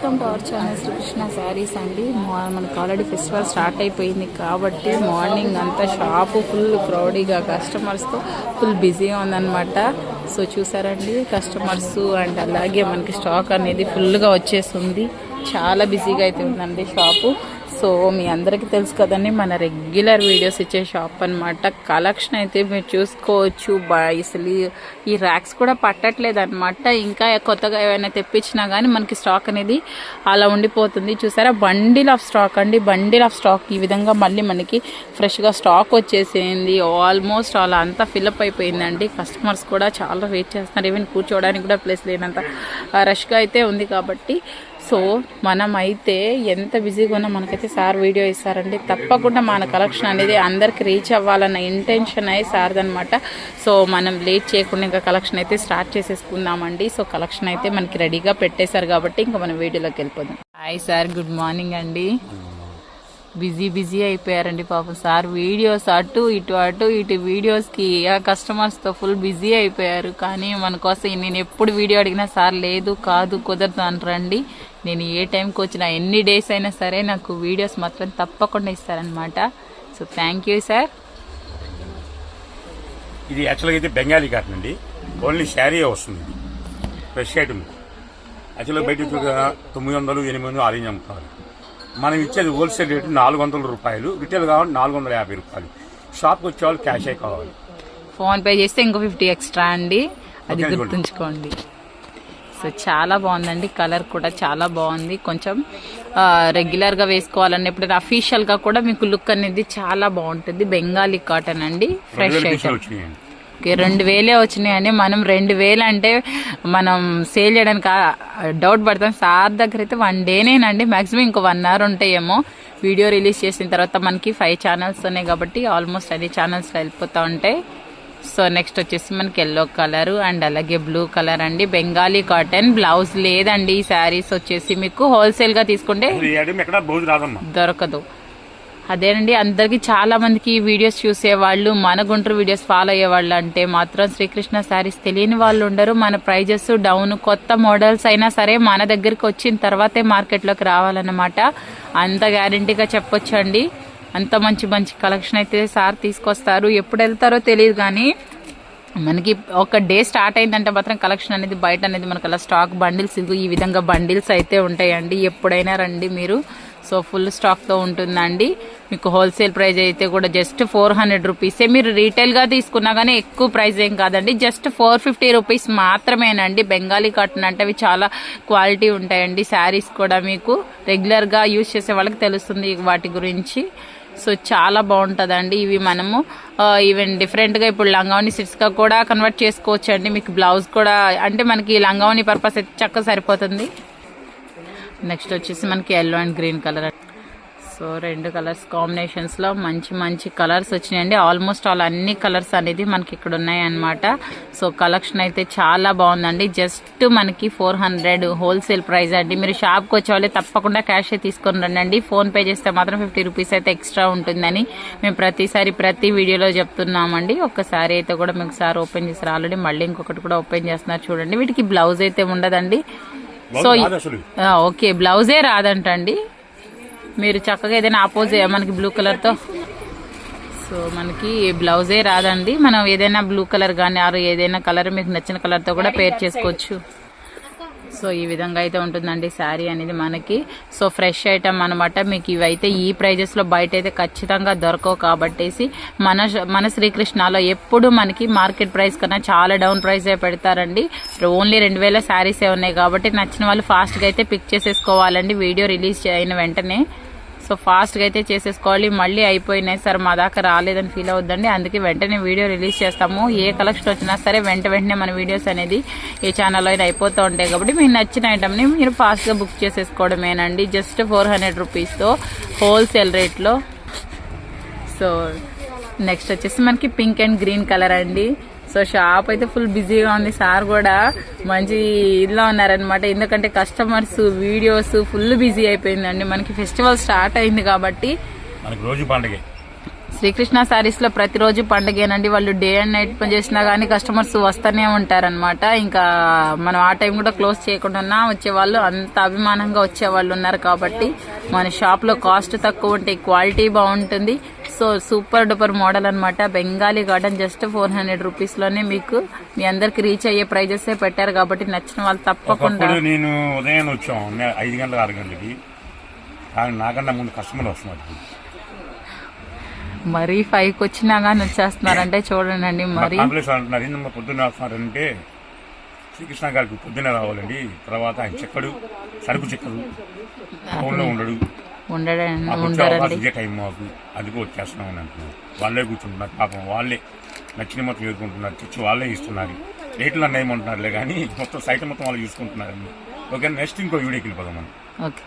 Welcome to our channel Srikrishna sarees అండి. మనకు already festival start అయిపోయింది కాబట్టి మార్నింగ్ అంతా షాపు ఫుల్ క్రౌడీగా కస్టమర్స్తో ఫుల్ బిజీగా ఉందన్నమాట. సో చూసారండి కస్టమర్స్ అండ్ అలాగే మనకి స్టాక్ అనేది ఫుల్గా వచ్చేస్తుంది. చాలా బిజీగా అయితే ఉందండి షాపు. సో మీ అందరికీ తెలుసు కదండి, మన రెగ్యులర్ వీడియోస్ ఇచ్చే షాప్ అనమాట. కలెక్షన్ అయితే మీరు చూసుకోవచ్చు. అసలు ఈ ర్యాక్స్ కూడా పట్టట్లేదు అనమాట. ఇంకా కొత్తగా ఏమైనా తెప్పించినా కానీ మనకి స్టాక్ అనేది అలా ఉండిపోతుంది. చూసారా, బండిల్ ఆఫ్ స్టాక్ అండి, బండిల్ ఆఫ్ స్టాక్. ఈ విధంగా మళ్ళీ మనకి ఫ్రెష్గా స్టాక్ వచ్చేసింది. ఆల్మోస్ట్ అలా అంతా ఫిల్అప్ అయిపోయిందండి. కస్టమర్స్ కూడా చాలా వెయిట్ చేస్తున్నారు. ఈవెన్ కూర్చోవడానికి కూడా ప్లేస్ లేనంత రష్గా అయితే ఉంది కాబట్టి. సో మనం అయితే ఎంత బిజీగా ఉన్నా మనకైతే సార్ వీడియో ఇస్తారండి. తప్పకుండా మన కలెక్షన్ అనేది అందరికి రీచ్ అవ్వాలన్న ఇంటెన్షన్ అయి సార్దనమాట. సో మనం లేట్ చేయకుండా ఇంకా కలెక్షన్ అయితే స్టార్ట్ చేసేసుకుందామండి. సో కలెక్షన్ అయితే మనకి రెడీగా పెట్టేశారు కాబట్టి ఇంకా మనం వీడియోలోకి వెళ్ళిపోదాం. హాయ్ సార్, గుడ్ మార్నింగ్ అండి. బిజీ అయిపోయారండి పాపం సార్. వీడియోస్ అటు ఇటు వీడియోస్కి కస్టమర్స్తో ఫుల్ బిజీ అయిపోయారు. కానీ మన కోసం నేను ఎప్పుడు వీడియో అడిగినా సార్ లేదు కాదు కుదరదు అంటారండి. నేను ఏ టైంకి వచ్చినా ఎన్ని డేస్ అయినా సరే నాకు వీడియోస్ మాత్రం తప్పకుండా ఇస్తారనమాట. So thank you sir. ఇది యాక్చువల్గా అయితే బెంగాలీ కాటన్ అండి. ఓన్లీ శారీ వస్తుంది. ఫ్రెష్ ఐటమ్ యాక్చువల్గా బయట 900, 800 ఆరెంజ్ అమ్ముతారు. మనం ఇచ్చేది హోల్సేల్ రేటు 400 రూపాయలు, రిటైల్ కావాలి 450 రూపాయలు. షాప్కి వచ్చే వాళ్ళు క్యాషే కావాలి. ఫోన్ పే చేస్తే ఇంకో 50 ఎక్స్ట్రా అండి, అది గుర్తుంచుకోండి. సో చాలా బాగుందండి, కలర్ కూడా చాలా బాగుంది. కొంచెం రెగ్యులర్గా వేసుకోవాలని ఎప్పుడైనా అఫీషియల్గా కూడా మీకు లుక్ అనేది చాలా బాగుంటుంది. బెంగాలీ కాటన్ అండి, ఫ్రెష్ ఐటమ్. 2000 వచ్చినాయండి. మనం 2000 అంటే మనం సేల్ చేయడానికి డౌట్ పడతాం. సార్ దగ్గర అయితే 1 డేనేనండి, మాక్సిమం ఇంకో 1 అవర్ ఉంటాయేమో. వీడియో రిలీజ్ చేసిన తర్వాత మనకి 5 ఛానల్స్ ఉన్నాయి కాబట్టి ఆల్మోస్ట్ అన్ని ఛానల్స్లో వెళ్ళిపోతూ ఉంటాయి. సో నెక్స్ట్ వచ్చేసి మనకి ఎల్లో కలర్ అండ్ అలాగే బ్లూ కలర్ అండి. బెంగాలీ కాటన్, బ్లౌజ్ లేదండి. ఈ శారీస్ వచ్చేసి మీకు హోల్సేల్ గా తీసుకుంటే దొరకదు. అదేనండి, అందరికి చాలా మందికి వీడియోస్ చూసేవాళ్ళు, మన గుంటూరు వీడియోస్ ఫాలో అయ్యేవాళ్ళు అంటే మాత్రం శ్రీకృష్ణ శారీస్ తెలియని వాళ్ళు ఉండరు. మన ప్రైజెస్ డౌన్, కొత్త మోడల్స్ అయినా సరే మన దగ్గరికి వచ్చిన తర్వాతే మార్కెట్లోకి రావాలన్నమాట. అంత గ్యారంటీగా చెప్పొచ్చండి. అంత మంచి కలెక్షన్ అయితే సార్ తీసుకొస్తారు. ఎప్పుడు వెళ్తారో తెలియదు కానీ మనకి ఒక డే స్టార్ట్ అయిందంటే మాత్రం కలెక్షన్ అనేది బయట అనేది మనకు అలా స్టాక్ బండిల్స్ ఈ విధంగా బండిల్స్ అయితే ఉంటాయండి. ఎప్పుడైనా రండి మీరు. సో ఫుల్ స్టాక్తో ఉంటుందండి. మీకు హోల్సేల్ ప్రైస్ అయితే కూడా జస్ట్ 400 రూపీసే. మీరు రీటైల్గా తీసుకున్నా కానీ ఎక్కువ ప్రైస్ ఏం కాదండి, జస్ట్ 450 రూపీస్ మాత్రమేనండి. బెంగాలీ కాటన్ అంటే అవి చాలా క్వాలిటీ ఉంటాయండి. శారీస్ కూడా మీకు రెగ్యులర్గా యూజ్ చేసే వాళ్ళకి తెలుస్తుంది వాటి గురించి. సో చాలా బాగుంటుందండి. ఇవి మనము ఈవెన్ డిఫరెంట్గా ఇప్పుడు లంగావని సిట్స్గా కూడా కన్వర్ట్ చేసుకోవచ్చు అండి. మీకు బ్లౌజ్ కూడా అంటే మనకి లంగావని పర్పస్ అయితే చక్కగా సరిపోతుంది. నెక్స్ట్ వచ్చేసి మనకి yellow and green colour. So 2 colours కాంబినేషన్స్లో మంచి కలర్స్ వచ్చినాయండి. ఆల్మోస్ట్ ఆల్ అన్ని కలర్స్ అనేది మనకి ఇక్కడ ఉన్నాయి అన్నమాట. సో కలెక్షన్ అయితే చాలా బాగుందండి. జస్ట్ మనకి 400 హోల్సేల్ ప్రైస్ అండి. మీరు షాప్కి వచ్చే వాళ్ళే తప్పకుండా క్యాష్ తీసుకొని రండి. ఫోన్ పే చేస్తే మాత్రం 50 రూపీస్ అయితే ఎక్స్ట్రా ఉంటుందని మేము ప్రతి వీడియోలో చెప్తున్నామండి. ఒక్కసారి అయితే కూడా మీకు సార్ ఓపెన్ చేస్తారు ఆల్రెడీ, మళ్ళీ ఇంకొకటి కూడా ఓపెన్ చేస్తున్నారు చూడండి. వీటికి బ్లౌజ్ అయితే ఉండదండి. సో ఓకే, బ్లౌజే రాదంటండి. మీరు చక్కగా ఏదైనా మనకి బ్లూ కలర్తో, సో మనకి బ్లౌజే రాదండి. మనం ఏదైనా బ్లూ కలర్ కానీ ఏదైనా కలర్ మీకు నచ్చిన కలర్తో కూడా పేర్ చేసుకోవచ్చు. సో ఈ విధంగా అయితే ఉంటుందండి శారీ అనేది మనకి. సో ఫ్రెష్ ఐటమ్ అనమాట. మీకు ఇవైతే ఈ ప్రైజెస్లో బయట అయితే ఖచ్చితంగా దొరకవు కాబట్టేసి మన శ్రీకృష్ణలో ఎప్పుడు మనకి మార్కెట్ ప్రైస్ కన్నా చాలా డౌన్ ప్రైజే పెడతారండి. ఓన్లీ 2000 శారీసే ఉన్నాయి కాబట్టి నచ్చిన వాళ్ళు ఫాస్ట్గా అయితే పిక్ చేసేసుకోవాలండి వీడియో రిలీజ్ అయిన వెంటనే. సో ఫాస్ట్గా అయితే చేసేసుకోవాలి. మళ్ళీ అయిపోయినాయి సార్ మా దాకా రాలేదని ఫీల్ అవుద్దండి. అందుకే వెంటనే వీడియో రిలీజ్ చేస్తాము. ఏ కలెక్షన్ వచ్చినా సరే వెంటనే మన వీడియోస్ అనేది ఏ ఛానల్లో అయినా అయిపోతూ ఉంటాయి కాబట్టి మీకు నచ్చిన ఐటమ్ని మీరు ఫాస్ట్గా బుక్ చేసేసుకోవడమేనండి. జస్ట్ 400 రూపీస్తో హోల్సేల్ రేట్లో. సో నెక్స్ట్ వచ్చేసి మనకి పింక్ అండ్ గ్రీన్ కలర్ అండి. సో షాప్ అయితే ఫుల్ బిజీగా ఉంది. సార్ కూడా మంచి ఇదిలో ఉన్నారనమాట. ఎందుకంటే కస్టమర్స్ వీడియోస్ ఫుల్ బిజీ అయిపోయిందండి. మనకి ఫెస్టివల్ స్టార్ట్ అయింది కాబట్టి రోజు పండుగ. శ్రీకృష్ణ శారీస్ లో ప్రతిరోజు పండుగేనండి. వాళ్ళు డే అండ్ నైట్ పని చేసినా గానీ కస్టమర్స్ వస్తూనే ఉంటారనమాట. ఇంకా మనం ఆ టైం కూడా క్లోజ్ చేయకుండా వచ్చేవాళ్ళు, అంత అభిమానంగా వచ్చేవాళ్ళు ఉన్నారు. కాబట్టి మన షాప్ లో కాస్ట్ తక్కువ ఉంటే క్వాలిటీ బాగుంటుంది. సో సూపర్ డూపర్ మోడల్ అనమాట. బెంగాలీ గార్డెన్ జస్ట్ 400 రూపీస్ లోనే మీకు మీ అందరికి రీచ్ అయ్యే ప్రైజెస్ పెట్టారు. కాబట్టి నచ్చిన వాళ్ళు తప్పకుండా. ఒకప్పుడు నేను ఉదయం వచ్చాం 5 గంటలకు 6 గంటలకి, కానీ నాకన్నా ముందు కస్టమర్ వస్తున్నారు. మరీ 5కి వచ్చినా గానీ వచ్చేస్తున్నారంటే చూడండి. మరి కాంప్లెక్స్ అంటున్నారు ఏంటమ్మా పొద్దున్న వస్తున్నారంటే, శ్రీకృష్ణ గారికి పొద్దున్నే రావాలండి. తర్వాత ఆయన చెక్కడు, సరుకు చెక్కడు, ఫోన్లో ఉండడు, ఉండరండి. ఇదే టైం మాకు, అందుకు వచ్చేస్తున్నామని అంటున్నారు. వాళ్ళే కూర్చుంటున్నారు పాపం, వాళ్ళే నచ్చిన మొత్తం ఎదుర్కొంటున్నారు, తెచ్చి వాళ్ళే ఇస్తున్నారు. రేట్లు అన్నీ ఏమంటున్నారులే కానీ మొత్తం సైట్ మొత్తం వాళ్ళు చూసుకుంటున్నారండి. ఓకే, నెక్స్ట్ ఇంకో వీడియోకి వెళ్ళిపోదాం మనం. ఓకే.